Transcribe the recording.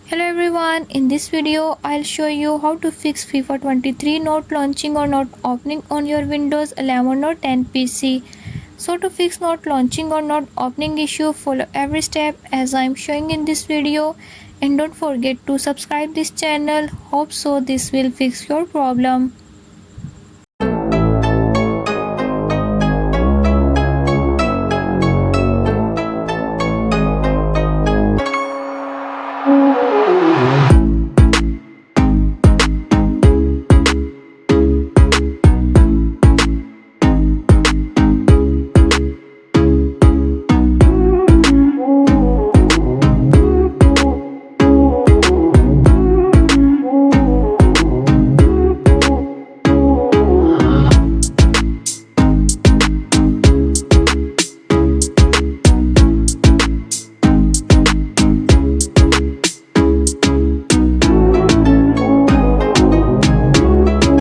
Hello everyone, in this video I'll show you how to fix FIFA 23 not launching or not opening on your Windows 11 or 10 PC. So to fix not launching or not opening issue, follow every step as I'm showing in this video, and don't forget to subscribe this channel. Hope so this will fix your problem.